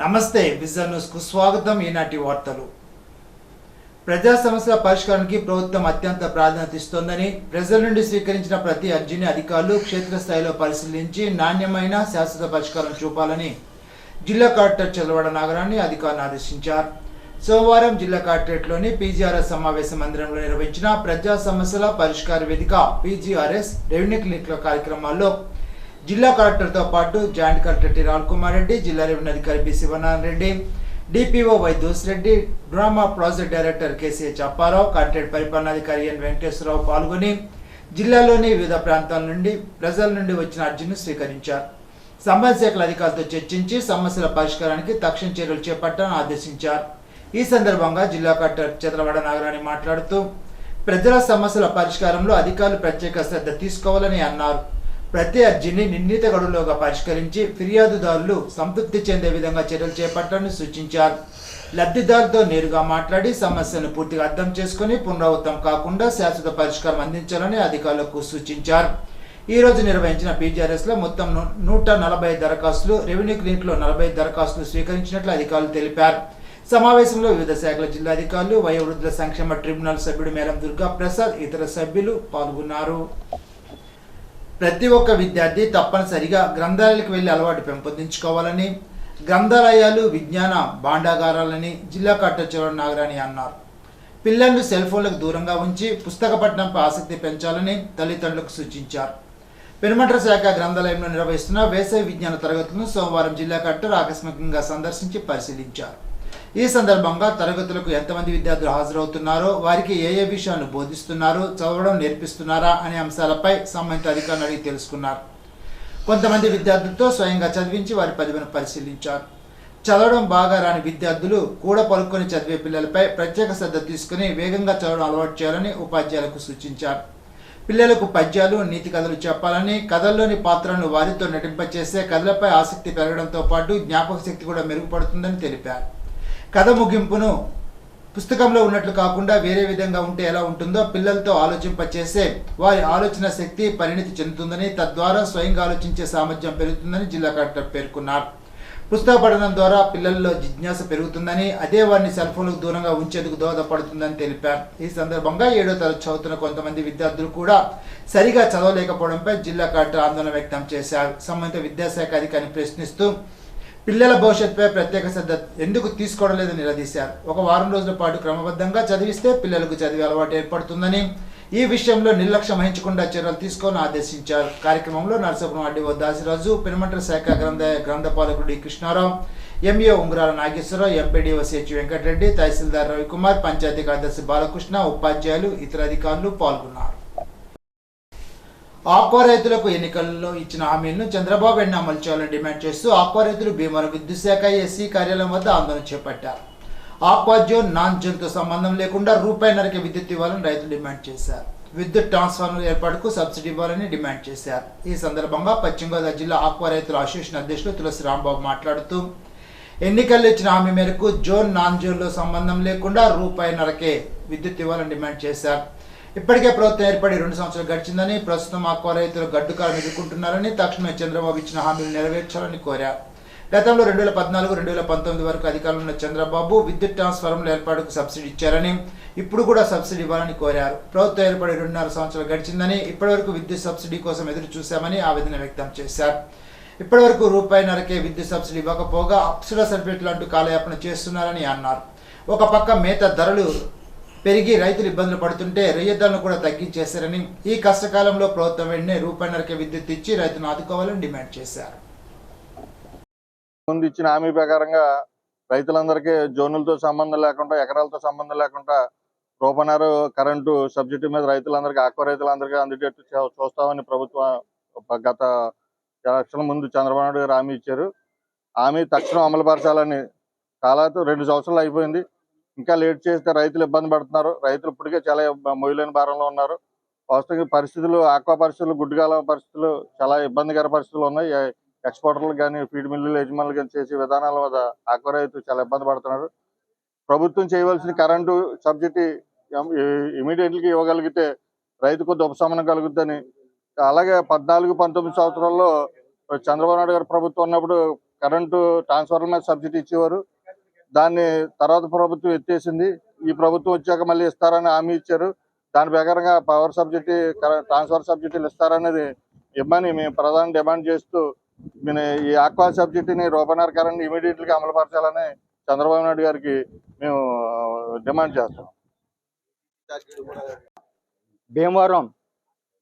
నమస్తే vision news కు స్వాగతం. ఈనాటి వార్తలు. ప్రజా సమస్యల పరిష్కారానికి ప్రభుత్వం అత్యంత ప్రాధాన్యత ఇస్తోందని, ప్రజల నుండి స్వీకరించిన ప్రతి అర్జీని అధికారులు క్షేత్రస్థాయిలో పరిశీలించి నాణ్యమైన శాశ్వత పరిష్కారం చూపాలని జిల్లా కలెక్టర్ చదలవాడ నాగరాన్ని అధికారులను ఆదేశించారు. సోమవారం జిల్లా కలెక్టరేట్లోని పీజీఆర్ఎస్ సమావేశ మందిరంలో నిర్వహించిన ప్రజా సమస్యల పరిష్కార వేదిక పీజీఆర్ఎస్ రెవెన్యూ క్లినిక్ల కార్యక్రమాల్లో జిల్లా కలెక్టర్తో పాటు జాయింట్ కలెక్టర్ టి రాల్ కుమార్ రెడ్డి, జిల్లా రెవెన్యూ అధికారి B Sivanarayana Reddy, DPO Y Dosireddy, డ్రామా project director KCH Apparao, collectorate పరిపాలనాధికారి ఎన్ వెంకటేశ్వరరావు పాల్గొని జిల్లాలోని వివిధ ప్రాంతాల నుండి ప్రజల నుండి వచ్చిన అర్జీని స్వీకరించారు. సంబంధిత శాఖల అధికారులతో చర్చించి సమస్యల పరిష్కారానికి తక్షణ చర్యలు చేపట్టాలని ఆదేశించారు. ఈ సందర్భంగా జిల్లా కలెక్టర్ చదలవాడ నాగరాణి మాట్లాడుతూ ప్రజల సమస్యల పరిష్కారంలో అధికారులు ప్రత్యేక శ్రద్ధ తీసుకోవాలని అన్నారు. ప్రతి అర్జీని నిర్ణీత గడువులోగా పరిష్కరించి ఫిర్యాదుదారులు సంతృప్తి చెందే విధంగా చర్యలు చేపట్టాలని సూచించారు. లబ్ధిదారులతో నేరుగా మాట్లాడి సమస్యను పూర్తిగా అర్థం చేసుకుని పునరావృతం కాకుండా శాశ్వత పరిష్కారం అందించాలని అధికారులకు సూచించారు. ఈ రోజు నిర్వహించిన పీజీఆర్ఎస్ లో మొత్తం 145 దరఖాస్తులు, రెవెన్యూ క్లినిక్ లో 40 దరఖాస్తులు స్వీకరించినట్లు అధికారులు తెలిపారు. సమావేశంలో వివిధ శాఖల జిల్లా అధికారులు, వయోవృద్ధుల సంక్షేమ ట్రిబ్యునల్ సభ్యుడు మేరం దుర్గా ప్రసాద్, ఇతర సభ్యులు పాల్గొన్నారు. ప్రతి ఒక్క విద్యార్థి తప్పనిసరిగా గ్రంథాలయాలకు వెళ్లి అలవాటు పెంపొందించుకోవాలని, గ్రంథాలయాలు విజ్ఞాన భాండాగారాలని జిల్లా కలెక్టర్ చదలవాడ నాగరాణి అన్నారు. పిల్లలను సెల్ ఫోన్లకు దూరంగా ఉంచి పుస్తక పఠనంపై ఆసక్తి పెంచాలని తల్లిదండ్రులకు సూచించారు. పెనుమంట్ర శాఖ గ్రంథాలయంలో నిర్వహిస్తున్న వేసవి విజ్ఞాన తరగతులను సోమవారం జిల్లా కలెక్టర్ ఆకస్మికంగా సందర్శించి పరిశీలించారు. ఈ సందర్భంగా తరగతులకు ఎంతమంది విద్యార్థులు హాజరవుతున్నారో, వారికి ఏ ఏ విషయాలను బోధిస్తున్నారో, చదవడం నేర్పిస్తున్నారా అనే అంశాలపై సంబంధిత అధికారులు అడిగి తెలుసుకున్నారు. కొంతమంది విద్యార్థులతో స్వయంగా చదివించి వారి ప్రతిభను పరిశీలించారు. చదవడం బాగా రాని విద్యార్థులు కూడా పలుకొని చదివే పిల్లలపై ప్రత్యేక శ్రద్ధ తీసుకుని వేగంగా చదవడం అలవాటు చేయాలని ఉపాధ్యాయులకు సూచించారు. పిల్లలకు పద్యాలు, నీతి కథలు చెప్పాలని, కథల్లోని పాత్రలను వారితో నటింపచేసే కథలపై ఆసక్తి పెరగడంతో పాటు జ్ఞాపక శక్తి కూడా మెరుగుపడుతుందని తెలిపారు. కథ ముగింపును పుస్తకంలో ఉన్నట్లు కాకుండా వేరే విధంగా ఉంటే ఎలా ఉంటుందో పిల్లలతో ఆలోచింపచేసే వారి ఆలోచన శక్తి పరిణితి చెందుతుందని, తద్వారా స్వయంగా ఆలోచించే సామర్థ్యం పెరుగుతుందని జిల్లా కలెక్టర్ పేర్కొన్నారు. పుస్తక పఠనం ద్వారా పిల్లల్లో జిజ్ఞాస పెరుగుతుందని, అదే వారిని సెల్ ఫోన్లకు దూరంగా ఉంచేందుకు దోహదపడుతుందని తెలిపారు. ఈ సందర్భంగా 7వ తరగతి చదువుతున్న కొంతమంది విద్యార్థులు కూడా సరిగా చదవలేకపోవడంపై జిల్లా కలెక్టర్ ఆందోళన వ్యక్తం చేశారు. సంబంధిత విద్యాశాఖ అధికారిని ప్రశ్నిస్తూ పిల్లల భవిష్యత్తుపై ప్రత్యేక శ్రద్ధ ఎందుకు తీసుకోవడం లేదని నిలదీశారు. ఒక వారం రోజుల పాటు క్రమబద్ధంగా చదివిస్తే పిల్లలకు చదివే అలవాటు ఏర్పడుతుందని, ఈ విషయంలో నిర్లక్ష్యం వహించకుండా చర్యలు తీసుకోవాలని ఆదేశించారు. కార్యక్రమంలో నరసాపురం ఆర్డీఓ దాసిరాజు, పెనుమంట్ర శాఖ గ్రంథపాలకుడు D Krishnarao, MEO Ungarala Nageswararao, MPDO CH Venkatareddy, తహసీల్దార్ రవికుమార్, పంచాయతీ కార్యదర్శి బాలకృష్ణ, ఉపాధ్యాయులు, ఇతర అధికారులు పాల్గొన్నారు. ఆక్వా రైతులకు ఎన్నికల్లో ఇచ్చిన హామీలను చంద్రబాబు వెంటనే అమలు చేయాలని డిమాండ్ చేస్తూ ఆక్వా రైతులు భీమవరం విద్యుత్ శాఖ ఎస్సీ కార్యాలయం వద్ద ఆందోళన చేపట్టారు. ఆక్వా జోన్, నాన్ జోన్తో సంబంధం లేకుండా రూపాయిన్నరకే విద్యుత్ ఇవ్వాలని రైతులు డిమాండ్ చేశారు. విద్యుత్ ట్రాన్స్ఫార్మర్ ఏర్పాటుకు సబ్సిడీ ఇవ్వాలని డిమాండ్ చేశారు. ఈ సందర్భంగా పశ్చిమ గోదావరి జిల్లా ఆక్వా రైతుల అసోసియేషన్ అధ్యక్షులు తులసి రాంబాబు మాట్లాడుతూ ఎన్నికల్లో ఇచ్చిన హామీ మేరకు జోన్, నాన్ జోన్లో సంబంధం లేకుండా రూపాయిన్నరకే విద్యుత్ ఇవ్వాలని డిమాండ్ చేశారు. ఇప్పటికే ప్రభుత్వం ఏర్పడి 2 సంవత్సరాలు గడిచిందని, ప్రస్తుతం ఆక్వా రైతులు గడ్డుకాలం ఎదుర్కొంటున్నారని, తక్షణమే చంద్రబాబు ఇచ్చిన హామీలు నెరవేర్చాలని కోరారు. గతంలో 2014, 2019 వరకు అధికారంలో ఉన్న చంద్రబాబు విద్యుత్ ట్రాన్స్ఫార్మర్ల ఏర్పాటుకు సబ్సిడీ ఇచ్చారని, ఇప్పుడు కూడా సబ్సిడీ ఇవ్వాలని కోరారు. ప్రభుత్వం ఏర్పడి 2.5 సంవత్సరాలు గడిచిందని, ఇప్పటివరకు విద్యుత్ సబ్సిడీ కోసం ఎదురు చూశామని ఆవేదన వ్యక్తం చేశారు. ఇప్పటివరకు రూపాయిన్నరకే విద్యుత్ సబ్సిడీ ఇవ్వకపోగా అప్సరా సర్టిఫికెట్లు అంటూ కాలయాపన చేస్తున్నారని అన్నారు. ఒక పక్క మేత ధరలు పెరిగి రైతులు ఇబ్బందులు పడుతుంటే రొయ్య ధరలను కూడా తగ్గించేశారని, ఈ కష్టకాలంలో ప్రభుత్వం వెంటనే రూపాయిన్నరకే విద్యుత్ ఇచ్చి రైతులను ఆదుకోవాలని డిమాండ్ చేశారు. ముందు ఇచ్చిన హామీ ప్రకారంగా రైతులందరికీ జోనులతో సంబంధం లేకుండా, ఎకరాలతో సంబంధం లేకుండా రూపాయిన్నర కరెంటు సబ్సిడీ మీద రైతులందరికీ, ఆక్వా రైతులందరికీ అందేటట్టు చూస్తామని ప్రభుత్వం గత ఎలక్షన్ ముందు చంద్రబాబు నాయుడు గారు హామీ ఇచ్చారు. హామీ తక్షణం అమలుపరచాలని. చాలా 2 సంవత్సరాలు అయిపోయింది. ఇంకా లేట్ చేస్తే రైతులు ఇబ్బంది పడుతున్నారు. రైతులు ఇప్పటికే చాలా మొయ్యలేని భారంలో ఉన్నారు. వాస్తవంగా పరిస్థితులు, ఆక్వా పరిస్థితులు, గుడ్డుగాల పరిస్థితులు చాలా ఇబ్బందికర పరిస్థితులు ఉన్నాయి. ఎక్స్పోర్టర్లు కానీ, ఫీడ్ మిల్లులు యజమానులు కానీ చేసే విధానాల వల్ల ఆక్వా రైతు చాలా ఇబ్బంది పడుతున్నారు. ప్రభుత్వం చేయవలసిన కరెంటు సబ్సిడీ ఇమీడియట్గా ఇవ్వగలిగితే రైతు కొద్ది ఉపశమనం కలుగుతుందని. అలాగే 14, 19 సంవత్సరాల్లో చంద్రబాబు నాయుడు గారు ప్రభుత్వం ఉన్నప్పుడు కరెంటు ట్రాన్స్ఫార్మర్ మీద సబ్సిడీ ఇచ్చేవారు. దాన్ని తర్వాత ప్రభుత్వం ఎత్తేసింది. ఈ ప్రభుత్వం వచ్చాక మళ్ళీ ఇస్తారని హామీ ఇచ్చారు. దాని ప్రకారంగా పవర్ సబ్సిడీ, ట్రాన్స్ఫర్ సబ్సిడీలు ఇస్తారనేది ఇవ్వని మేము ప్రధాన డిమాండ్ చేస్తూ ఈ ఆక్వా సబ్సిడీని రూపనర్ కరెంట్ ఇమీడియట్గా అమలుపరచాలని చంద్రబాబు నాయుడు గారికి మేము డిమాండ్ చేస్తాం. భీమవరం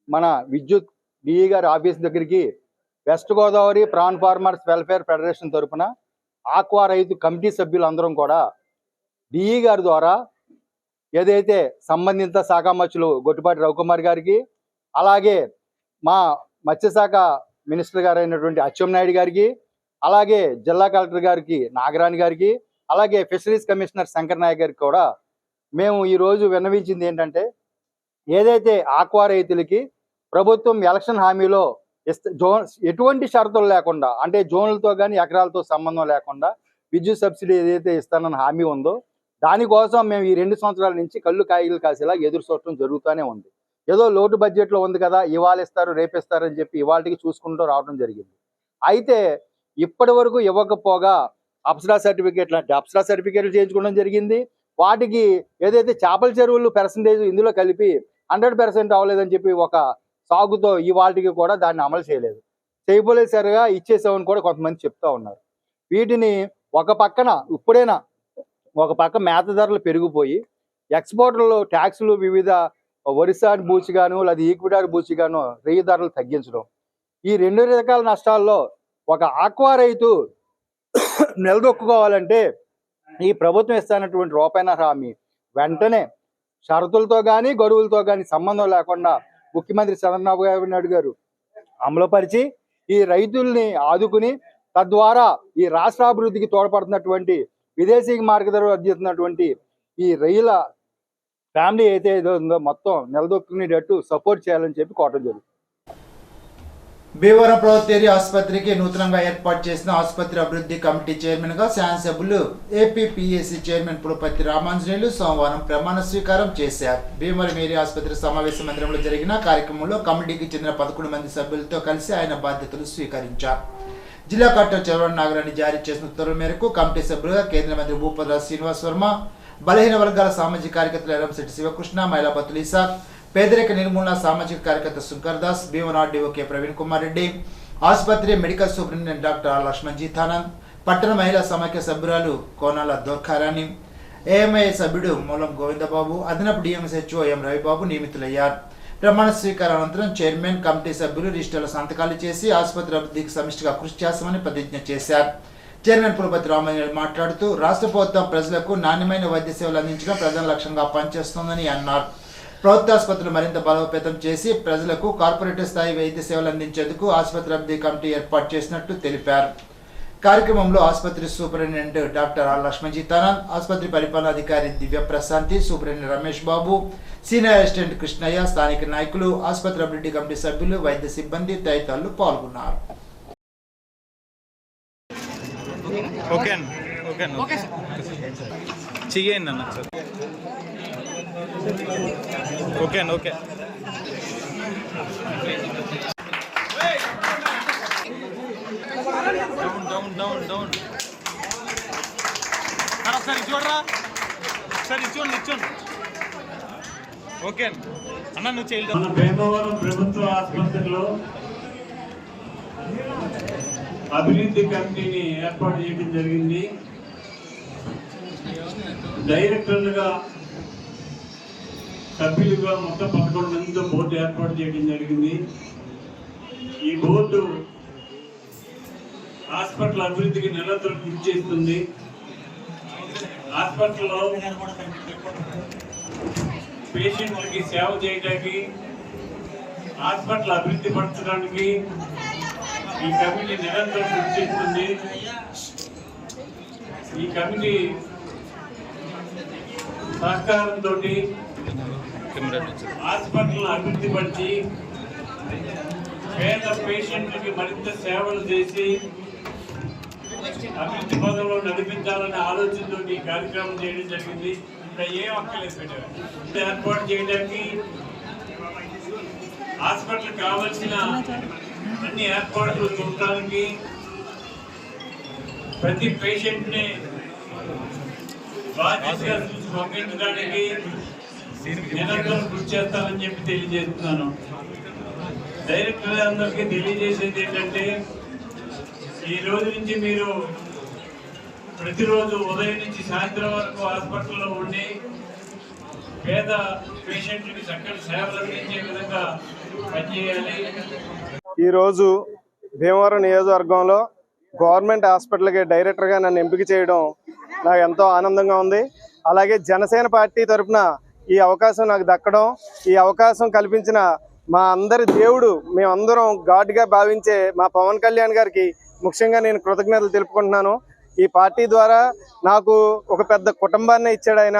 మన విద్యుత్ డిఈ గారి ఆఫీస్ దగ్గరికి West Godavari prawn farmers welfare federation తరఫున ఆక్వా రైతు కమిటీ సభ్యులందరం కూడా డిఈ గారి ద్వారా ఏదైతే సంబంధిత శాఖ మంత్రులు గొట్టిపాటి రవికుమార్ గారికి, అలాగే మా మత్స్యశాఖ మినిస్టర్ గారు అయినటువంటి అచ్చెన్నాయుడు గారికి, అలాగే జిల్లా కలెక్టర్ గారికి నాగరాణి గారికి, అలాగే ఫిషరీస్ కమిషనర్ శంకర్ నాయక్ గారికి కూడా మేము ఈరోజు విన్నవించింది ఏంటంటే, ఏదైతే ఆక్వా రైతులకి ప్రభుత్వం ఎలక్షన్ హామీలో ఎటువంటి షరతులు లేకుండా, అంటే జోన్లతో కానీ ఎకరాలతో సంబంధం లేకుండా విద్యుత్ సబ్సిడీ ఏదైతే ఇస్తానన్న హామీ ఉందో దానికోసం మేము ఈ 2 సంవత్సరాల నుంచి కళ్ళు కాయలు కాసేలా ఎదురు చూడటం జరుగుతూనే ఉంది. ఏదో లోటు బడ్జెట్లో ఉంది కదా, ఇవాళ ఇస్తారు రేపు ఇస్తారని చెప్పి ఇవాళకి చూసుకుంటూ రావడం జరిగింది. అయితే ఇప్పటి వరకు ఇవ్వకపోగా అప్సరా సర్టిఫికేట్లు అంటే అప్సరా సర్టిఫికేట్లు చేయించుకోవడం జరిగింది. వాటికి ఏదైతే చేపల చెరువులు పర్సంటేజ్ ఇందులో కలిపి 100% అవ్వలేదని చెప్పి ఒక సాగుతో ఇవాళకి కూడా దాన్ని అమలు చేయలేదు. చేయబోలేదు, సరిగా ఇచ్చేసామని కూడా కొంతమంది చెప్తా ఉన్నారు. వీటిని ఒక పక్కన ఇప్పుడైనా ఒక పక్క మేత ధరలు పెరిగిపోయి ఎక్స్పోర్టర్లు ట్యాక్సులు వివిధ ఒరిస్సా బూచిగాను లేదా ఈక్విడార్ బూచిగాను రెయ్యి ధరలు తగ్గించడం, ఈ 2 రకాల నష్టాల్లో ఒక ఆక్వా రైతు నిలదొక్కుకోవాలంటే ఈ ప్రభుత్వం ఇస్తున్నటువంటి రూపాయల హామీ వెంటనే షరతులతో కానీ గడువులతో కానీ సంబంధం లేకుండా ముఖ్యమంత్రి చంద్రబాబు నాయుడు గారు అమలుపరిచి ఈ రైతుల్ని ఆదుకుని తద్వారా ఈ రాష్ట్ర అభివృద్ధికి తోడ్పడుతున్నటువంటి విదేశీ మార్గదర్శనం అందిస్తున్నటువంటి ఈ రైతుల ఫ్యామిలీ అయితే ఉందో మొత్తం నిలదొక్కునేటట్టు సపోర్ట్ చేయాలని చెప్పి కోరడం జరుగుతుంది. భీమవరం ప్రభుత్వ ఆసుపత్రికి నూతనంగా ఏర్పాటు చేసిన ఆసుపత్రి అభివృద్ధి కమిటీ చైర్మన్ గా శాసనసభ్యులు ఏపీపీఎస్సీ చైర్మన్ పులపర్తి రామాంజనేయులు సోమవారం ప్రమాణ స్వీకారం చేశారు. భీమవరం ఏరియా ఆసుపత్రి సమావేశ మందిరంలో జరిగిన కార్యక్రమంలో కమిటీకి చెందిన 11 మంది సభ్యులతో కలిసి ఆయన బాధ్యతలు స్వీకరించారు. జిల్లా కలెక్టర్ చలవన్ నాగరాణి జారీ చేసిన ఉత్తర్వుల మేరకు కమిటీ సభ్యులుగా కేంద్ర మంత్రి భూపతిరాజు శ్రీనివాస్ వర్మ, బలహీన వర్గాల సామాజిక కార్యకర్తలు ఎర్రంశెట్టి శివకృష్ణ, మైలా బత్తుల ఇసాక్, పేదరిక నిర్మూలన సామాజిక కార్యకర్త శంకర్ దాస్, భీమవరం ఆర్డీఓ కె ప్రవీణ్ కుమార్ రెడ్డి, ఆసుపత్రి medical superintendent doctor R Lakshmanjeet Anand, పట్టణ మహిళా సమాఖ్య సభ్యురాలు కోనాల దోర్ఖారాణి, ఏఎంఐ సభ్యుడు మూలం గోవిందబాబు, అదనపు డిఎంఎస్హెచ్ఓ ఎం రవిబాబు నియమితులయ్యారు. ప్రమాణ స్వీకారం అనంతరం చైర్మన్, కమిటీ సభ్యులు రిజిస్టర్ల సంతకాలు చేసి ఆసుపత్రి అభివృద్ధికి సమిష్టిగా కృషి చేస్తామని ప్రతిజ్ఞ చేశారు. చైర్మన్ పులపతి రామాంజనేయులు మాట్లాడుతూ రాష్ట్ర ప్రభుత్వం ప్రజలకు నాణ్యమైన వైద్య సేవలు అందించడం ప్రధాన లక్ష్యంగా పనిచేస్తోందని అన్నారు. ప్రభుత్వ ఆసుపత్రులు మరింత బలోపేతం చేసి ప్రజలకు కార్పొరేట్ స్థాయి వైద్య సేవలు అందించేందుకు ఆసుపత్రి అభివృద్ధి కమిటీ ఏర్పాటు చేసినట్టు తెలిపారు. కార్యక్రమంలో ఆసుపత్రి superintendent doctor R Lakshmanjeet Anand, ఆసుపత్రి పరిపాలనాధికారి దివ్య Prashanti, superintendent Ramesh Babu, senior assistant Krishnaiah, స్థానిక నాయకులు, ఆసుపత్రి అభివృద్ధి కమిటీ సభ్యులు, వైద్య సిబ్బంది తదితరులు పాల్గొన్నారు. మన భీమవరం ప్రభుత్వ ఆసుపత్రిలో అభివృద్ధి కమిటీని ఏర్పాటు చేయడం జరిగింది. డైరెక్టర్లుగా, సభ్యులుగా మొత్తం 11 మందితో బోర్డు ఏర్పాటు చేయడం జరిగింది. ఈ బోర్డు హాస్పిటల్ అభివృద్ధికి నిరంతరం కృషి చేస్తుంది. హాస్పిటల్లో పేషెంట్లకి సేవ చేయడానికి, హాస్పిటల్ అభివృద్ధి పరచడానికి ఈ కమిటీ నిరంతరం కృషి చేస్తుంది. ఈ కమిటీ సహకారంతో హాస్పిటల్ అభివృద్ధి పరిచి పేద పేషెంట్లకి మరింత సేవలు చేసి అభివృద్ధి పదంలో నడిపించాలనే ఆలోచనతో ఈ కార్యక్రమం చేయడం జరిగింది. ఇక్కడ ఏం అక్కర్లేదు పెట్టారు. ఏర్పాటు చేయడానికి హాస్పిటల్ కావలసిన అన్ని ఏర్పాట్లు చూడటానికి ప్రతి పేషెంట్ని బాధ్యతగా చూసి పంపించడానికి నిరంతరం కృషి చేస్తానని చెప్పి తెలియజేస్తున్నాను. డైరెక్టర్ అందరికీ తెలియజేసేది ఏంటంటే, ఈ రోజు నుంచి మీరు ప్రతిరోజు ఉదయం నుంచి సాయంత్రం వరకు హాస్పిటల్లో ఉండి పేద పేషెంట్కి చక్కటి సేవలు అందించే విధంగా పనిచేయాలి. ఈరోజు భీమవరం నియోజకవర్గంలో గవర్నమెంట్ హాస్పిటల్కి డైరెక్టర్గా నన్ను ఎంపిక చేయడం నాకు ఎంతో ఆనందంగా ఉంది. అలాగే జనసేన పార్టీ తరఫున ఈ అవకాశం నాకు దక్కడం, ఈ అవకాశం కల్పించిన మా అందరి దేవుడు, మేమందరం గాడ్గా భావించే మా పవన్ కళ్యాణ్ గారికి ముఖ్యంగా నేను కృతజ్ఞతలు తెలుపుకుంటున్నాను. ఈ పార్టీ ద్వారా నాకు ఒక పెద్ద కుటుంబాన్ని ఇచ్చాడు ఆయన.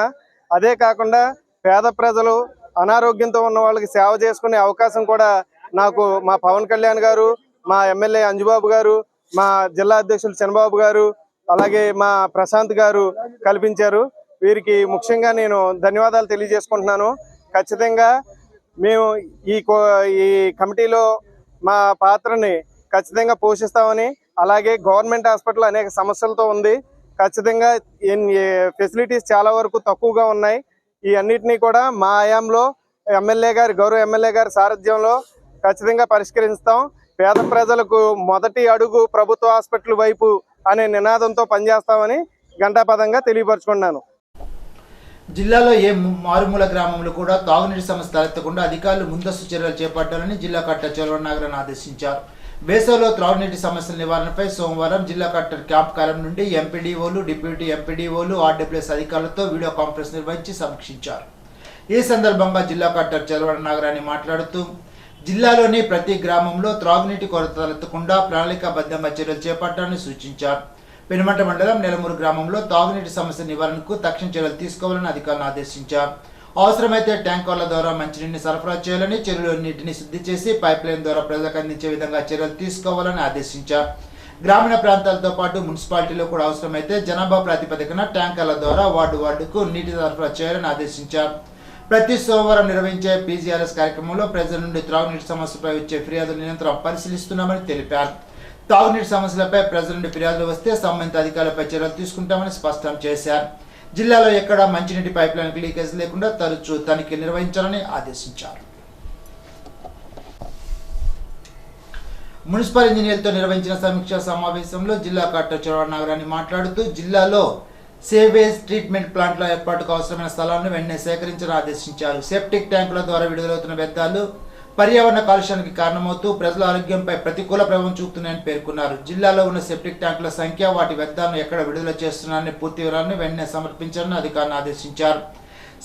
అదే కాకుండా పేద ప్రజలు, అనారోగ్యంతో ఉన్న వాళ్ళకి సేవ చేసుకునే అవకాశం కూడా నాకు మా పవన్ కళ్యాణ్ గారు, మా ఎమ్మెల్యే అంజుబాబు గారు, మా జిల్లా అధ్యక్షులు చంద్రబాబు గారు, అలాగే మా ప్రశాంత్ గారు కల్పించారు. వీరికి ముఖ్యంగా నేను ధన్యవాదాలు తెలియజేసుకుంటున్నాను. ఖచ్చితంగా మేము ఈ కమిటీలో మా పాత్రని ఖచ్చితంగా పోషిస్తామని, అలాగే గవర్నమెంట్ హాస్పిటల్ అనేక సమస్యలతో ఉంది. ఖచ్చితంగా ఫెసిలిటీస్ చాలా వరకు తక్కువగా ఉన్నాయి. ఈ అన్నిటినీ కూడా మా హయాంలో గౌరవ ఎమ్మెల్యే గారి సారథ్యంలో ఖచ్చితంగా పరిష్కరిస్తాం. పేద ప్రజలకు మొదటి అడుగు ప్రభుత్వ హాస్పిటల్ వైపు అనే నినాదంతో పనిచేస్తామని ఘంటాపథంగా తెలియపరుచుకున్నాను. జిల్లాలో ఏ మారుమూల గ్రామంలో కూడా తాగునీటి సమస్య తలెత్తకుండా అధికారులు ముందస్తు చర్యలు చేపట్టాలని జిల్లా కలెక్టర్ చలవనాగరన్ ఆదేశించారు. వేసవిలో త్రాగునీటి సమస్యల నివారణపై సోమవారం జిల్లా కలెక్టర్ క్యాంప్ కార్యం నుండి ఎంపీడీఓలు, డిప్యూటీ ఎంపీడీఓలు, ఆర్డబ్ల్యూఎస్ అధికారులతో వీడియో కాన్ఫరెన్స్ నిర్వహించి సమీక్షించారు. ఈ సందర్భంగా జిల్లా కలెక్టర్ చలవనాగరాన్ని మాట్లాడుతూ జిల్లాలోని ప్రతి గ్రామంలో త్రాగునీటి కొరత తలెత్తకుండా ప్రణాళికాబద్ధంగా చర్యలు చేపట్టాలని సూచించారు. పెనుమంట మండలం నెలమూరు గ్రామంలో తాగునీటి సమస్య నివారణకు తక్షణ చర్యలు తీసుకోవాలని అధికారులను ఆదేశించారు. అవసరమైతే ట్యాంకర్ల ద్వారా మంచినీటిని సరఫరా చేయాలని, చెరువులో నీటిని శుద్ధి చేసి పైప్ లైన్ ద్వారా ప్రజలకు అందించే విధంగా చర్యలు తీసుకోవాలని ఆదేశించారు. గ్రామీణ ప్రాంతాలతో పాటు మున్సిపాలిటీలో కూడా అవసరమైతే జనాభా ప్రాతిపదికన ట్యాంకర్ల ద్వారా వార్డుకు నీటి సరఫరా చేయాలని ఆదేశించారు. ప్రతి సోమవారం నిర్వహించే పీజీఆర్ఎస్ కార్యక్రమంలో ప్రజల నుండి త్రాగునీటి సమస్యలపై వచ్చే ఫిర్యాదులు నిరంతరం పరిశీలిస్తున్నామని తెలిపారు. తాగునీటి సమస్యలపై ప్రజల నుండి ఫిర్యాదులు వస్తే సంబంధిత అధికారులపై చర్యలు తీసుకుంటామని స్పష్టం చేశారు. జిల్లాలో ఎక్కడా మంచినీటి పైప్ లైన్ లీకేజ్ లేకుండా తరచూ తనిఖీ నిర్వహించాలని ఆదేశించారు. మున్సిపల్ ఇంజనీర్లతో నిర్వహించిన సమీక్షా సమావేశంలో జిల్లా కలెక్టర్ చలవనాగరాన్ని మాట్లాడుతూ జిల్లాలో సేవేజ్ ట్రీట్మెంట్ ప్లాంట్ల ఏర్పాటుకు అవసరమైన స్థలాలను వెంటనే సేకరించాలని ఆదేశించారు. సెప్టిక్ ట్యాంకుల ద్వారా విడుదలవుతున్న వ్యర్థాలు పర్యావరణ కాలుష్యానికి కారణమవుతూ ప్రజల ఆరోగ్యంపై ప్రతికూల ప్రభావం చూపుతున్నాయని పేర్కొన్నారు. జిల్లాలో ఉన్న సెప్టిక్ ట్యాంకుల సంఖ్య, వాటి వ్యర్థాలను ఎక్కడ విడుదల చేస్తున్నారని పూర్తి వివరాలను వెంటనే సమర్పించాలని అధికారులను ఆదేశించారు.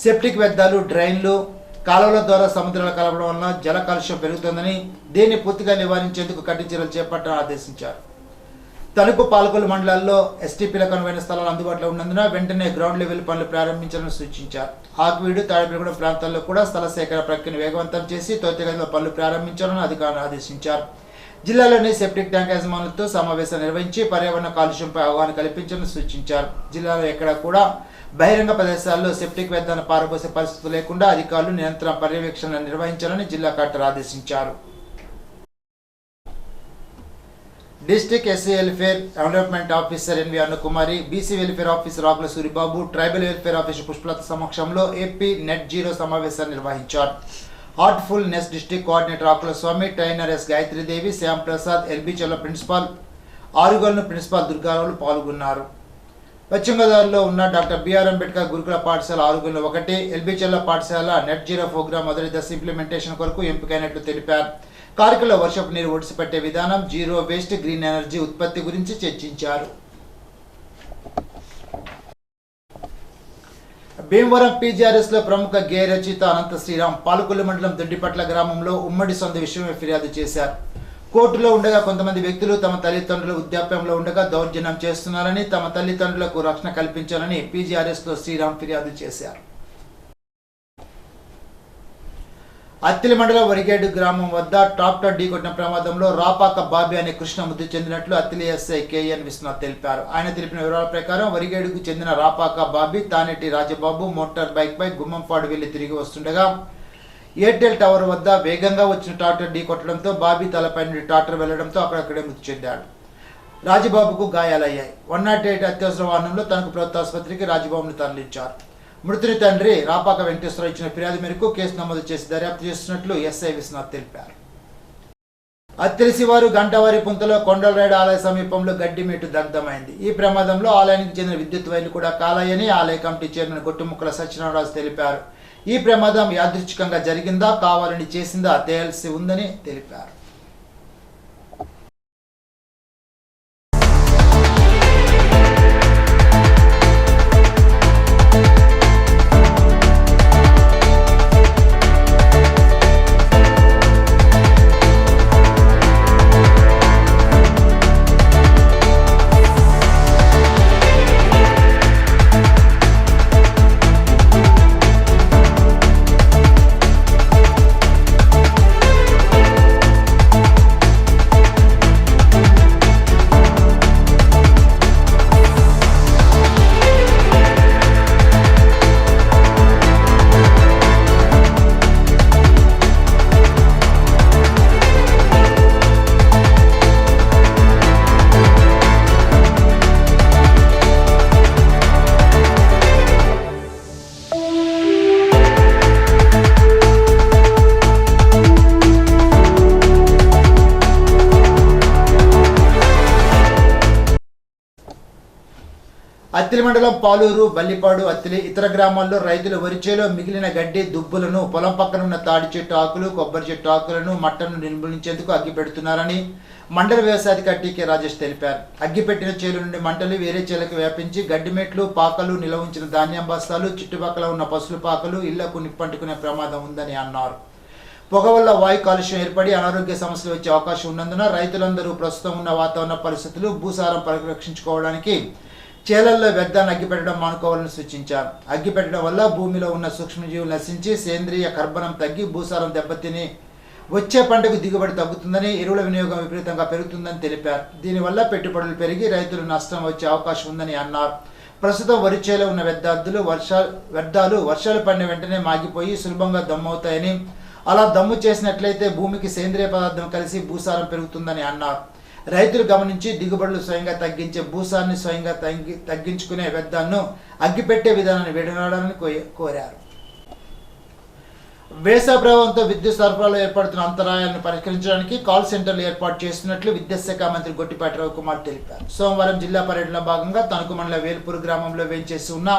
సెప్టిక్ వ్యర్థాలు డ్రైన్లు, కాలువల ద్వారా సముద్రాల కలపడం వలన జల కాలుష్యం పెరుగుతుందని, దీన్ని పూర్తిగా నివారించేందుకు కఠిన చర్యలు చేపట్టాలని ఆదేశించారు. తణుకు, పాలకొల్లు మండలాల్లో ఎస్టీపీలకు అనువైన స్థలాలు అందుబాటులో ఉన్నందున వెంటనే గ్రౌండ్ లెవెల్ పనులు ప్రారంభించాలని సూచించారు. ఆకువీడు, తాడిపల్లిగూడెం ప్రాంతాల్లో కూడా స్థల సేకరణ ప్రక్రియను వేగవంతం చేసి త్వరితగతిలో పనులు ప్రారంభించాలని అధికారులు ఆదేశించారు. జిల్లాలోని సెప్టిక్ ట్యాంక్ యజమానులతో సమావేశం నిర్వహించి పర్యావరణ కాలుష్యంపై అవగాహన కల్పించాలని సూచించారు. జిల్లాలో ఎక్కడ కూడా బహిరంగ ప్రదేశాల్లో సెప్టిక్ వ్యర్థాలను పారబోసే పరిస్థితులు లేకుండా అధికారులు నిరంతరం పర్యవేక్షణ నిర్వహించాలని జిల్లా కలెక్టర్ ఆదేశించారు. District SC welfare development officer NV Annakumari, BC welfare officer Akula Suribabu, tribal welfare officer Pushpalatha సమక్షంలో ఏపీ నెట్ జీరో సమావేశాన్ని నిర్వహించారు. Heartfulness district coordinator Akula Swamy, trainer S Gayatridevi, Shyam Prasad, LB చెల్ల ప్రిన్సిపాల్, ఆరుగోలను ప్రిన్సిపాల్ దుర్గారావులు పాల్గొన్నారు. పశ్చిమ గోదావరిలో ఉన్న డాక్టర్ బిఆర్ అంబేద్కర్ గురుకుల పాఠశాల ఆరుగోలు 1, ఎల్బీ చెల్ల పాఠశాల నెట్ జీరో ప్రోగ్రాం మొదటి దశ ఇంప్లిమెంటేషన్ కొరకు ఎంపికైనట్లు తెలిపారు. కార్యక్రమంలో వర్షపు నీరు ఒడిసిపెట్టే విధానం, జీరో వేస్ట్, గ్రీన్ ఎనర్జీ ఉత్పత్తి గురించి చర్చించారు. భీమవరం పీజీఆర్ఎస్ లో ప్రముఖ గేయ రచయిత అనంత శ్రీరామ్ పాలకొల్లు మండలం దొడ్డిపట్ల గ్రామంలో ఉమ్మడి సొంత విషయమే ఫిర్యాదు చేశారు. కోర్టులో ఉండగా కొంతమంది వ్యక్తులు తమ తల్లిదండ్రులు వృద్ధాప్యంలో ఉండగా దౌర్జన్యం చేస్తున్నారని, తమ తల్లిదండ్రులకు రక్షణ కల్పించాలని పీజీఆర్ఎస్ లో శ్రీరామ్ ఫిర్యాదు చేశారు. అత్తిలి మండలం వరిగేడు గ్రామం వద్ద ట్రాక్టర్ ఢీకొట్టిన ప్రమాదంలో రాపాక బాబీ అనే కృష్ణ మృతి చెందినట్లు అత్తిలి ఎస్ఐ కేఎన్ విశ్వనాథ్ తెలిపారు. ఆయన తెలిపిన వివరాల ప్రకారం వరిగేడుకు చెందిన రాపాక బాబీ తానేటి రాజబాబు మోటార్ బైక్ పై గుమ్మంపాడు వెళ్లి తిరిగి వస్తుండగా ఎయిర్టెల్ టవర్ వద్ద వేగంగా వచ్చిన ట్రాక్టర్ ఢీకొట్టడంతో బాబీ తలపై నుండి ట్రాక్టర్ వెళ్లడంతో అక్కడక్కడే మృతి చెందాడు. రాజబాబుకు గాయాలయ్యాయి. 108 అత్యవసర వాహనంలో తనకు ప్రభుత్వ ఆసుపత్రికి రాజబాబును తరలించారు. మృతుని తండ్రి రాపాక వెంకటేశ్వరరావు ఇచ్చిన ఫిర్యాదు మేరకు కేసు నమోదు చేసి దర్యాప్తు చేస్తున్నట్లు ఎస్ఐ విశ్వనాథ్ తెలిపారు. అత్తిలిశివారు గంటవారి పుంతలో కొండలరాయుడు ఆలయ సమీపంలో గడ్డిమేటు దగ్ధమైంది. ఈ ప్రమాదంలో ఆలయానికి చెందిన విద్యుత్ వైర్లు కూడా కాలాయని ఆలయ కమిటీ చైర్మన్ గొట్టుముక్కల సత్యనారాయణ తెలిపారు. ఈ ప్రమాదం యాదృచ్ఛికంగా జరిగిందా, కావాలని చేసిందా తేల్సి ఉందని తెలిపారు. అత్తిలి మండలం పాలూరు, బల్లిపాడు, అత్తిలి ఇతర గ్రామాల్లో రైతులు వరిచేలో మిగిలిన గడ్డి దుబ్బులను పొలం పక్కన ఉన్న తాడి చెట్టు ఆకులు, కొబ్బరి చెట్టు ఆకులను, మట్టను నిర్మూలించేందుకు అగ్గి పెడుతున్నారని మండల వ్యవసాయాధికారి టీకే రాజేష్ తెలిపారు. అగ్గిపెట్టిన చేలు నుండి మంటలు వేరే చేలకు వ్యాపించి గడ్డిమెట్లు, పాకలు, నిల్వ ఉంచిన ధాన్యం బస్తాలు, చుట్టుపక్కల ఉన్న పసులు పాకలు ఇళ్లకు నిప్పంటుకునే ప్రమాదం ఉందని అన్నారు. పొగ వల్ల వాయు కాలుష్యం ఏర్పడి అనారోగ్య సమస్యలు వచ్చే అవకాశం ఉన్నందున రైతులందరూ ప్రస్తుతం ఉన్న వాతావరణ పరిస్థితులు, భూసారం పరిరక్షించుకోవడానికి చేలల్లో వ్యర్థాన్ని అగ్గిపెట్టడం మానుకోవాలని సూచించారు. అగ్గిపెట్టడం వల్ల భూమిలో ఉన్న సూక్ష్మజీవులు నశించి సేంద్రియ కర్బనం తగ్గి భూసారం దెబ్బతిని వచ్చే పంటకు దిగుబడి తగ్గుతుందని, ఎరువుల వినియోగం విపరీతంగా పెరుగుతుందని తెలిపారు. దీనివల్ల పెట్టుబడులు పెరిగి రైతులు నష్టం వచ్చే అవకాశం ఉందని అన్నారు. ప్రస్తుతం వరి చేలో ఉన్న వ్యర్థాలు వర్షాలు పడిన వెంటనే మాగిపోయి సులభంగా దమ్మవుతాయని, అలా దమ్ము చేసినట్లయితే భూమికి సేంద్రియ పదార్థం కలిసి భూసారం పెరుగుతుందని అన్నారు. రైతులు గమనించి దిగుబడులు స్వయంగా తగ్గించే భూసారాన్ని స్వయంగా తగ్గించుకునే వ్యర్థాలను అగ్గిపెట్టే విధానాన్ని విడనాడాలని కోరారు. వేసవి ప్రభావంతో విద్యుత్ సరఫరాలో ఏర్పడుతున్న అంతరాయాలను పరిష్కరించడానికి కాల్ సెంటర్లు ఏర్పాటు చేస్తున్నట్లు విద్యుత్ శాఖ మంత్రి గొట్టిపాటి రవికుమార్ తెలిపారు. సోమవారం జిల్లా పర్యటనలో భాగంగా తణుకు మండల వేల్పూరు గ్రామంలో వేంచేసి ఉన్న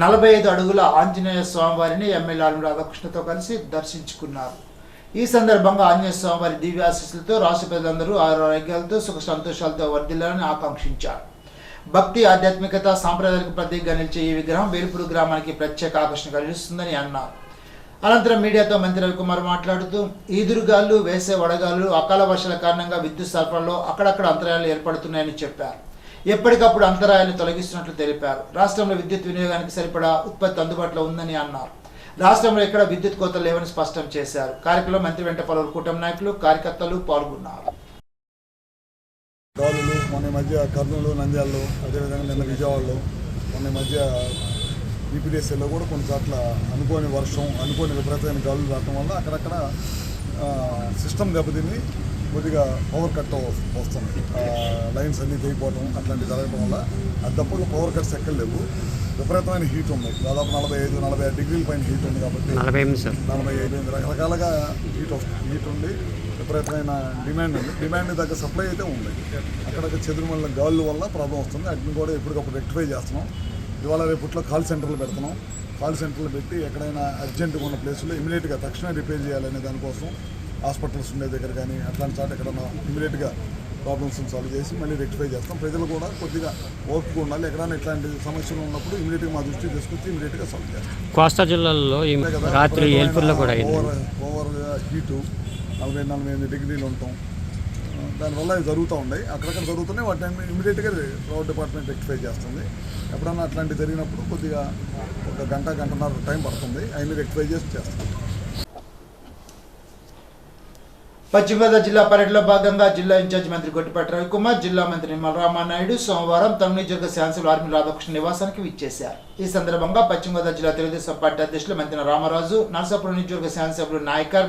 45 అడుగుల ఆంజనేయ స్వామివారిని ఎమ్మెల్యే ఆళ్ల రాధాకృష్ణతో కలిసి దర్శించుకున్నారు. ఈ సందర్భంగా ఆంజనేయ స్వామివారి దివ్యాశీస్సులతో రాష్ట్ర ప్రజలందరూ ఆరోగ్యాలతో సుఖ సంతోషాలతో వర్ధిల్లాలని ఆకాంక్షించారు. భక్తి, ఆధ్యాత్మికత, సాంప్రదాయాలకు ప్రతీకగా నిలిచే ఈ విగ్రహం వేల్పూరు గ్రామానికి ప్రత్యేక ఆకర్షణ కలిగిస్తుందని అన్నారు. అనంతరం మీడియాతో మంత్రి రవికుమార్ మాట్లాడుతూ ఈదురుగాలు, వేసే వడగాలు, అకాల వర్షాల కారణంగా విద్యుత్ సరఫరాలో అక్కడక్కడ అంతరాయాలు ఏర్పడుతున్నాయని చెప్పారు. ఎప్పటికప్పుడు అంతరాయాలను తొలగిస్తున్నట్లు తెలిపారు. రాష్ట్రంలో విద్యుత్ వినియోగానికి సరిపడా ఉత్పత్తి అందుబాటులో ఉందని అన్నారు. రాష్ట్రంలో ఎక్కడ విద్యుత్ కోతలు లేవని స్పష్టం చేశారు. కార్యక్రమంలో మంత్రి వెంట పలువురు కూటమి నాయకులు, కార్యకర్తలు పాల్గొన్నారు. మొన్న మధ్య కర్నూలు, నంద్యాలలో, అదేవిధంగా నిన్న విజయవాడలో, మొన్న మధ్య ఈపీడీఎస్ఎల్లో కూడా కొన్ని చోట్ల అనుకోని వర్షం, అనుకోని విపరీతమైన గాలులు రావడం వల్ల అక్కడక్కడ సిస్టమ్ దెబ్బతిని కొద్దిగా పవర్ కట్ వస్తుంది. లైన్స్ అన్నీ తెగిపోవడం అట్లాంటివి జరగడం వల్ల అద్దప్పుడు పవర్ కట్స్ ఎక్కడ లేవు. విపరీతమైన హీట్ ఉంది. దాదాపు 45-46 డిగ్రీల పైన హీట్ ఉంది. కాబట్టి 45 రకరకాలుగా హీట్ ఉంది. విపరీతమైన డిమాండ్ ఉంది. డిమాండ్ తగ్గ సప్లై అయితే ఉంది. అక్కడక్కడ చెదురుమల్ల గాళ్ళు వల్ల ప్రాబ్లం వస్తుంది. వాటిని కూడా ఎప్పటికప్పుడు రెక్టిఫై చేస్తున్నాం. ఇవాళ రేపట్లో కాల్ సెంటర్లు పెడుతున్నాం. కాల్ సెంటర్లు పెట్టి ఎక్కడైనా అర్జెంటుగా ఉన్న ప్లేస్లో ఇమీడియట్గా తక్షణమే రిపేర్ చేయాలనే దానికోసం హాస్పిటల్స్ ఉండే దగ్గర కానీ అట్లాంటి చోట ఎక్కడన్నా ఇమీడియట్గా ప్రాబ్లమ్స్ని సాల్వ్ చేసి మళ్ళీ రెక్టిఫై చేస్తాం. ప్రజలు కూడా కొద్దిగా ఓర్పుగా ఉండాలి. ఎక్కడైనా ఇట్లాంటి సమస్యలు ఉన్నప్పుడు ఇమీడియట్గా మా దృష్టికి తీసుకొచ్చి ఇమీడియట్గా సాల్వ్ చేస్తాం. కోస్తా జిల్లాలో రాత్రి ఏల్పూర్లో కూడా ఓవర్ హీటు 40-48 డిగ్రీలు ఉంటాం. దానివల్ల అవి జరుగుతూ ఉన్నాయి. అక్కడక్కడ జరుగుతున్నాయి. వాటిని ఇమీడియట్గా పవర్ డిపార్ట్మెంట్ రెక్టిఫై చేస్తుంది. ఎప్పుడన్నా అట్లాంటివి జరిగినప్పుడు కొద్దిగా ఒక గంటన్నర టైం పడుతుంది. అవన్నీ రెక్టిఫై చేసి చేస్తాం. పశ్చిమ గోదావరి జిల్లా పర్యటనలో భాగంగా జిల్లా ఇన్ఛార్జి మంత్రి గొట్టిపాటి రవికుమార్, జిల్లా మంత్రి నిమ్మల రామానాయుడు సోమవారం తణుకు నియోజకవర్గ శాసనసభ్యులు ఆర్మీ రాధాకృష్ణ నివాసానికి విచ్చేశారు. ఈ సందర్భంగా పశ్చిమ గోదావరి జిల్లా తెలుగుదేశం పార్టీ అధ్యక్షులు మంత్రి రామరాజు, నరసాపురం నియోజకవర్గ శాసనసభ్యులు నాయకర్,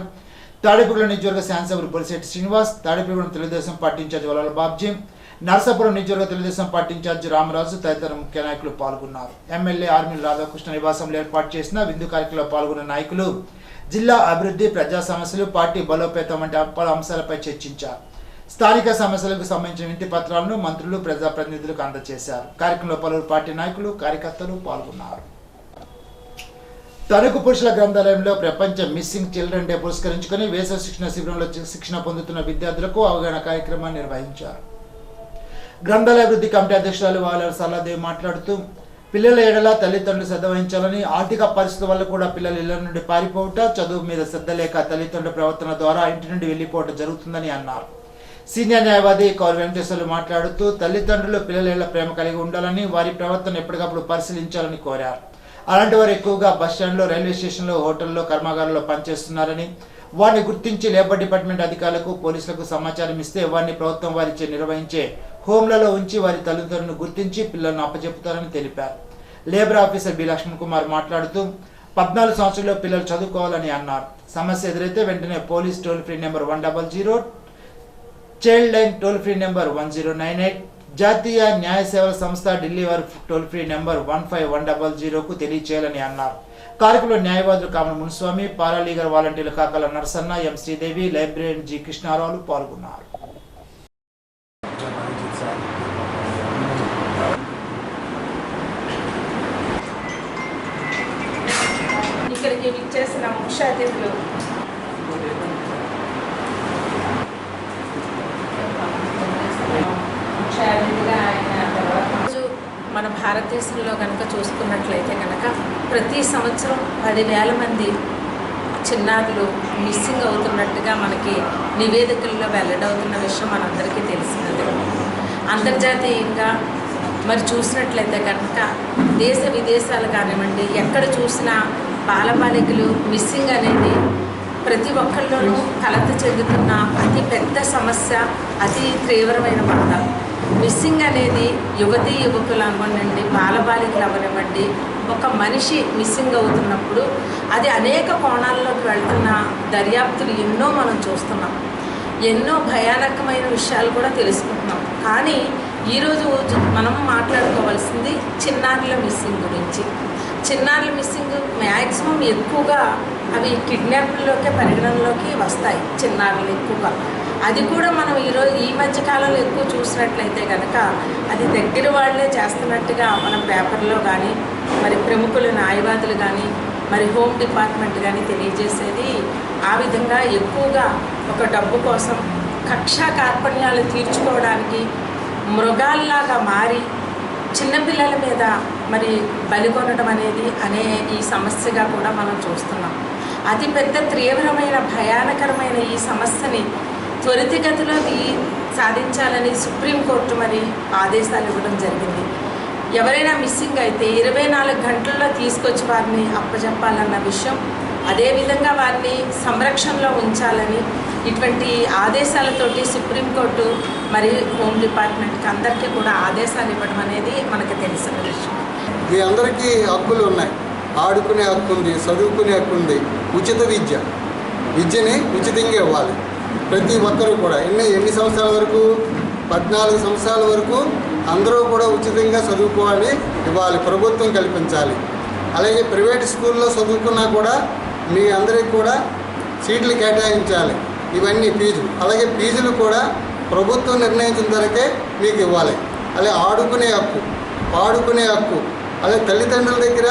తాడేపల్లి నియోజకవర్గ శాసనసభ్యులు బొలిశెట్టి శ్రీనివాస్, తాడేపల్లి తెలుగుదేశం పార్టీ ఇన్ఛార్జి వలాల బాబ్జీ, నరసాపురం నియోజకవర్గ తెలుగుదేశం పార్టీ ఇన్ఛార్జి రామరాజు తదితర ముఖ్య నాయకులు పాల్గొన్నారు. ఎమ్మెల్యే ఆర్మీల రాధాకృష్ణ నివాసంలో ఏర్పాటు చేసిన విందు కార్యక్రమంలో పాల్గొన్న నాయకులు జిల్లా అభివృద్ధి, ప్రజా సమస్యలు, పార్టీ బలోపేతం వంటి పలు అంశాలపై చర్చించారు. స్థానిక సమస్యలకు సంబంధించిన వినతి పత్రాలను మంత్రులు, ప్రజాప్రతినిధులకు అందజేశారు. కార్యక్రమంలో పలువురు పార్టీ నాయకులు, కార్యకర్తలు పాల్గొన్నారు. తణుకు పురుషుల గ్రంథాలయంలో ప్రపంచ మిస్సింగ్ చిల్డ్రన్ డే పురస్కరించుకుని వేసవి శిక్షణ శిబిరంలో శిక్షణ పొందుతున్న విద్యార్థులకు అవగాహన కార్యక్రమాన్ని నిర్వహించారు. గ్రంథాలయ అభివృద్ధి కమిటీ అధ్యక్షురాలు వాలర్ సల్లాదేవి మాట్లాడుతూ పిల్లల ఎడల తల్లిదండ్రులు శ్రద్ధ వహించాలని, ఆర్థిక పరిస్థితుల వల్ల కూడా పిల్లలు ఇళ్ల నుండి పారిపోవట, చదువు మీద శ్రద్ధ లేక తల్లిదండ్రుల ప్రవర్తన ద్వారా ఇంటి నుండి వెళ్లిపోవటం జరుగుతుందని అన్నారు. సీనియర్ న్యాయవాది కౌర్ వెంకటేశ్వర్లు మాట్లాడుతూ తల్లిదండ్రులు పిల్లల ఎడల ప్రేమ కలిగి ఉండాలని, వారి ప్రవర్తన ఎప్పటికప్పుడు పరిశీలించాలని కోరారు. అలాంటి వారు ఎక్కువగా బస్టాండ్లో, రైల్వే స్టేషన్లో, హోటల్లో, కర్మాగారాల్లో పనిచేస్తున్నారని, వారిని గుర్తించి లేబర్ డిపార్ట్మెంట్ అధికారులకు, పోలీసులకు సమాచారం ఇస్తే వారిని ప్రభుత్వం వారిచే నిర్వహించే హోంలలో ఉంచి వారి తల్లిదండ్రులను గుర్తించి పిల్లలను అప్పచెపుతారని తెలిపారు. Labour officer B Lakshman Kumar మాట్లాడుతూ 14 సంవత్సరాల్లో పిల్లలు చదువుకోవాలని అన్నారు. సమస్య ఎదురైతే వెంటనే police toll free number 100, child line toll free number 1098, జాతీయ న్యాయ సేవల సంస్థ ఢిల్లీ వారి టోల్ ఫ్రీ నెంబర్ 15100కు తెలియచేయాలని అన్నారు. కార్యక్రమంలో న్యాయవాదులు కామల మునిస్వామి, పారాలీగల్ వాలంటీర్లు Kakala Narasanna, M Sridevi, librarian G కృష్ణారావులు పాల్గొన్నారు. ఇక్కడికి విచ్చేసిన ముఖ్య అతిథులు మన భారతదేశంలో కనుక చూసుకున్నట్లయితే కనుక ప్రతి సంవత్సరం 10,000 మంది చిన్నారులు మిస్సింగ్ అవుతున్నట్టుగా మనకి నివేదికల్లో వెల్లడవుతున్న విషయం మనందరికీ తెలిసినది. అంతర్జాతీయంగా మరి చూసినట్లయితే కనుక దేశ విదేశాలు కానివ్వండి, ఎక్కడ చూసినా బాలబాలికలు మిస్సింగ్ అనేది ప్రతి ఒక్కళ్ళలోనూ కలత చెందుతున్న అతి పెద్ద సమస్య, అతి తీవ్రమైన బాధ. మిస్సింగ్ అనేది యువతీ యువకులు అవ్వనివ్వండి, బాలబాలికలు అవ్వనివ్వండి, ఒక మనిషి మిస్సింగ్ అవుతున్నప్పుడు అది అనేక కోణాల్లోకి వెళ్తున్న దర్యాప్తులు ఎన్నో మనం చూస్తున్నాం. ఎన్నో భయానకమైన విషయాలు కూడా తెలుసుకుంటున్నాం. కానీ ఈరోజు మనం మాట్లాడుకోవాల్సింది చిన్నారుల మిస్సింగ్ గురించి. చిన్నారుల మిస్సింగ్ మ్యాక్సిమం ఎక్కువగా అవి కిడ్నాప్లోకే పరిగణనలోకి వస్తాయి. చిన్నారులు ఎక్కువగా అది కూడా మనం ఈ మధ్యకాలంలో ఎక్కువ చూసినట్లయితే కనుక అది దగ్గర వాళ్ళే చేస్తున్నట్టుగా మన పేపర్లో కానీ, మరి ప్రముఖులు న్యాయవాదులు కానీ, మరి హోమ్ డిపార్ట్మెంట్ కానీ తెలియజేసేది ఆ విధంగా ఎక్కువగా ఒక డబ్బు కోసం కక్షా కార్పణ్యాలు తీర్చుకోవడానికి మృగాల్లాగా మారి చిన్నపిల్లల మీద మరి బలికొనడం అనేది ఈ సమస్యగా కూడా మనం చూస్తున్నాం. అతిపెద్ద తీవ్రమైన భయానకరమైన ఈ సమస్యని త్వరితగతిలో సాధించాలని సుప్రీంకోర్టు మరి ఆదేశాలు ఇవ్వడం జరిగింది. ఎవరైనా మిస్సింగ్ అయితే 24 గంటల్లో తీసుకొచ్చి వారిని అప్పచెప్పాలన్న విషయం, అదేవిధంగా వారిని సంరక్షణలో ఉంచాలని ఇటువంటి ఆదేశాలతోటి సుప్రీంకోర్టు మరి హోమ్ డిపార్ట్మెంట్కి అందరికీ కూడా ఆదేశాలు ఇవ్వడం అనేది మనకు తెలిసిన విషయం. మీ అందరికీ హక్కులు ఉన్నాయి. ఆడుకునే హక్కు ఉంది, చదువుకునే హక్కు ఉంది, ఉచిత విద్యని ఉచితంగా ఇవ్వాలి. ప్రతి ఒక్కరూ కూడా ఎన్ని సంవత్సరాల వరకు 14 సంవత్సరాల వరకు అందరూ కూడా ఉచితంగా చదువుకోవాలి, ఇవ్వాలి, ప్రభుత్వం కల్పించాలి. అలాగే ప్రైవేట్ స్కూల్లో చదువుకున్నా కూడా మీ అందరికీ కూడా సీట్లు కేటాయించాలి. ఇవన్నీ ఫీజులు, అలాగే ఫీజులు కూడా ప్రభుత్వం నిర్ణయించిన ధరకే మీకు ఇవ్వాలి. అలాగే ఆడుకునే హక్కు, పాడుకునే హక్కు, అలాగే తల్లిదండ్రుల దగ్గర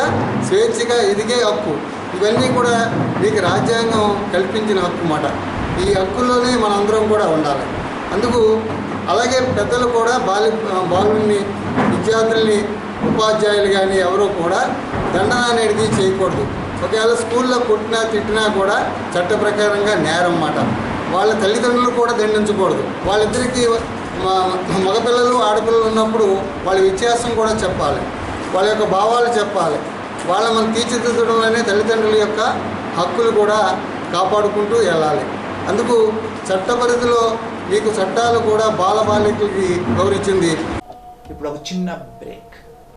స్వేచ్ఛగా ఎదిగే హక్కు, ఇవన్నీ కూడా మీకు రాజ్యాంగం కల్పించిన హక్కు మాట. ఈ హక్కుల్లోనే మనందరం కూడా ఉండాలి. అందుకు అలాగే పెద్దలు కూడా బాలుల్ని, విద్యార్థుల్ని, ఉపాధ్యాయులు కానీ ఎవరూ కూడా దండన అనేది చేయకూడదు. ఒకవేళ స్కూల్లో కొట్టినా తిట్టినా కూడా చట్ట ప్రకారంగా నేరం అన్నమాట. వాళ్ళ తల్లిదండ్రులు కూడా దండించకూడదు. వాళ్ళిద్దరికీ మగపిల్లలు ఆడపిల్లలు ఉన్నప్పుడు వాళ్ళ వ్యత్యాసం కూడా చెప్పాలి, వాళ్ళ యొక్క భావాలు చెప్పాలి. మనం తీర్చిదిద్దడంలోనే తల్లిదండ్రుల యొక్క హక్కులు కూడా కాపాడుకుంటూ వెళ్ళాలి. అందుకు చట్ట పరిధిలో మీకు చట్టాలు కూడా బాలబాలికలకి గౌరవించింది. ఇప్పుడు ఒక చిన్న బ్రేక్.